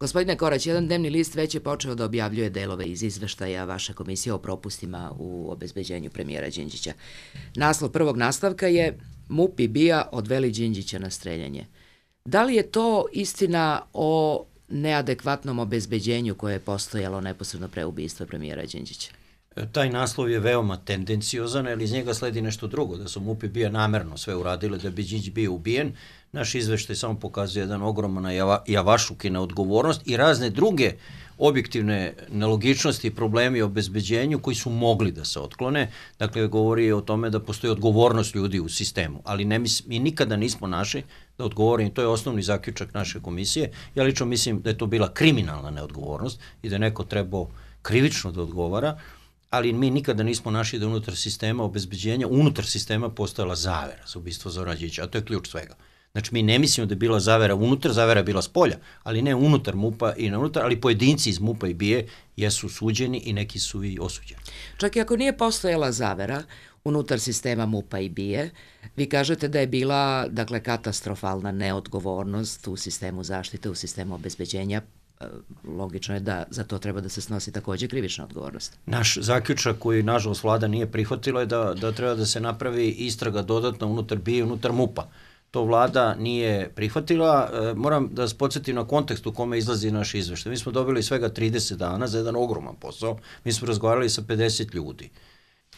Gospodine Korać, jedan dnevni list već je počeo da objavljuje delove iz izveštaja vaše komisije o propustima u obezbeđenju premijera Đinđića. Naslov prvog nastavka je MUP i BIA odveli Đinđića na streljanje. Da li je to istina o neadekvatnom obezbeđenju koje je postojalo neposredno pre ubistva premijera Đinđića? Taj naslov je veoma tendenciozan, jer iz njega sledi nešto drugo, da su MUP i BIA namerno sve uradile da bi Đinđić bio ubijen. Naš izveštaj samo pokazuje jedan ogroman javašluk i neodgovornost i razne druge objektivne nelogičnosti i problemi o obezbeđenju koji su mogli da se otklone. Dakle, govori o tome da postoji odgovornost ljudi u sistemu, ali mi nikada nismo našli da odgovorim, to je osnovni zaključak naše komisije. Ja lično mislim da je to bila kriminalna neodgovornost i da je neko trebao krivično da odgovara, ali mi nikada nismo našli da unutar sistema obezbeđenja, unutar sistema postojala zavera za ubistvo Zorana Đinđića, a to je ključ svega. Znači, mi ne mislimo da je bila zavera unutar, zavera je bila spolja, ali ne unutar MUP-a i ne unutar, ali pojedinci iz MUP-a i BIA jesu suđeni i neki su i osuđeni. Čak i ako nije postojala zavera unutar sistema MUP-a i BIA, vi kažete da je bila, dakle, katastrofalna neodgovornost u sistemu zaštite, u sistemu obezbeđenja. Logično je da za to treba da se snosi takođe krivična odgovornost. Naš zaključak koji, nažalost, vlada nije prihvatila je da treba da se napravi istraga dodatna unutar BIA i unutar MUP-a. To vlada nije prihvatila. Moram da vas podsjetim na kontekst u kome izlazi naš izveštaj. Mi smo dobili svega 30 dana za jedan ogroman posao. Mi smo razgovarali sa 50 ljudi.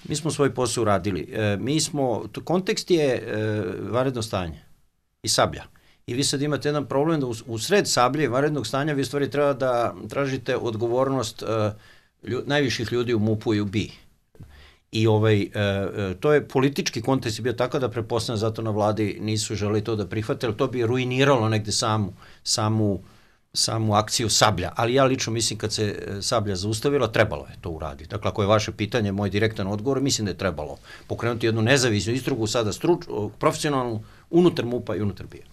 Mi smo svoj posao uradili. Kontekst je vanredno stanje i Sablja. I vi sad imate jedan problem da u sred Sablje i vanrednog stanja vi stvari treba da tražite odgovornost najviših ljudi u MUP-u i u BIA. I to je politički kontekst je bio tako da pretpostavljam zato na vladi nisu želeli to da prihvate, ali to bi ruiniralo negde samu akciju Sablja. Ali ja lično mislim kad se Sablja zaustavila, trebalo je to uraditi. Dakle, ako je vaše pitanje, moj direktan odgovor, mislim da je trebalo pokrenuti jednu nezavisnu istragu sada profesionalnu unutar MUP-a i unutar BIA.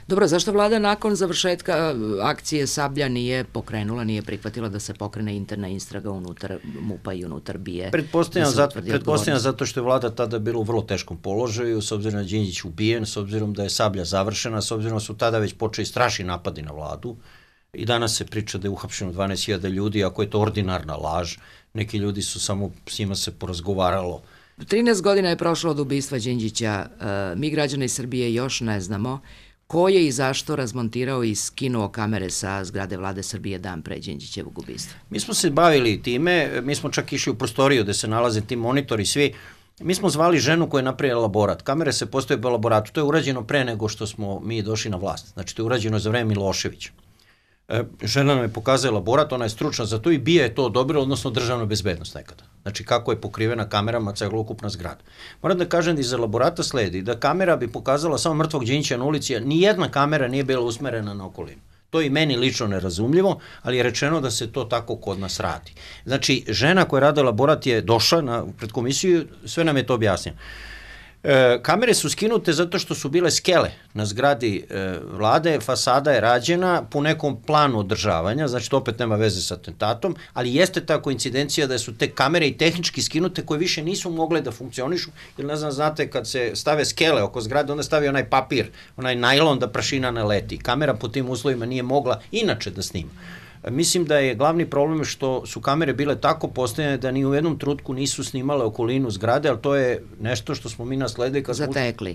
Dobro, zašto vlada nakon završetka akcije Sablja nije pokrenula, nije prihvatila da se pokrene interna istraga unutar MUP-a i unutar BIA? Pretpostavljam zato što je vlada tada bila u vrlo teškom položaju, s obzirom da je Đinđić ubijen, s obzirom da je Sablja završena, s obzirom da su tada već počeli strašni napadi na vladu i danas se priča da je uhapšeno 12.000 ljudi, ako je to ordinarna laž, neki ljudi su samo s njima se porazgovaralo. 13 godina je prošlo od ubistva Đinđića, mi građani Srbije još ne znamo ko je i zašto razmontirao i skinuo kamere sa zgrade vlade Srbije dan pre Đinđićevog ubistva? Mi smo se bavili time, mi smo čak išli u prostoriju gde se nalaze ti monitori svi. Mi smo zvali ženu koja je napravila laborat. Kamere se postoje u laboratu. To je urađeno pre nego što smo mi došli na vlast. Znači, to je urađeno za vreme Miloševića. Žena nam je pokazala laborat, ona je stručna za to i BIA je to odobrila, odnosno državna bezbednost nekada. Znači, kako je pokrivena kamerama celokupna zgrada. Moram da kažem da iza laborata sledi da kamera bi pokazala samo mrtvog Đinđića na ulici, a nijedna kamera nije bila usmerena na okolinu. To je i meni lično nerazumljivo, ali je rečeno da se to tako kod nas radi. Znači, žena koja je radila laborat je došla pred komisiju, sve nam je to objasnjeno. Kamere su skinute zato što su bile skele na zgradi vlade, fasada je rađena po nekom planu održavanja, znači to opet nema veze sa atentatom, ali jeste ta koincidencija da su te kamere i tehnički skinute koje više nisu mogle da funkcionišu, jer ne znam, znate, kad se stave skele oko zgrade, onda stavi onaj papir, onaj najlon da prašina ne leti. Kamera po tim uslovima nije mogla inače da snima. Mislim da je glavni problem što su kamere bile tako postavljene da ni u jednom trenutku nisu snimale okolinu zgrade, ali to je nešto što smo mi nasledili kad smo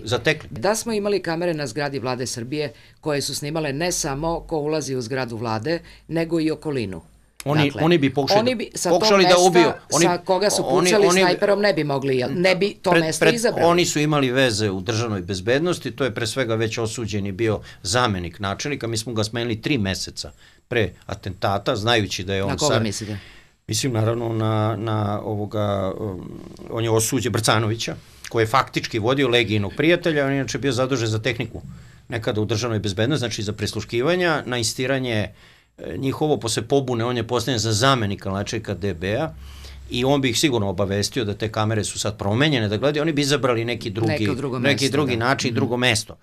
zatekli. Da smo imali kamere na zgradi vlade Srbije koje su snimale ne samo ko ulazi u zgradu vlade, nego i okolinu. Oni bi pokušali da ubiju. Sa koga su pucali snajperom ne bi mogli, ne bi to mesto izabrali. Oni su imali veze u državnoj bezbednosti, to je pre svega već osuđeni bio zamenik načelnika, mi smo ga smenili 3 meseca pre atentata, znajući da je on... Na koga mislite? Mislim, naravno, on je osuđen Brcanovića, koji je faktički vodio Legijinog prijatelja, on je inače bio zadužen za tehniku nekada u državnoj bezbednosti, znači za prisluškivanja, na insistiranje njihovo posle pobune, on je postavljen za zamenika načelnika DB-a i on bi ih sigurno obavestio da te kamere su sad promenjene, da gledaju, oni bi izabrali neki drugi način i drugo mesto.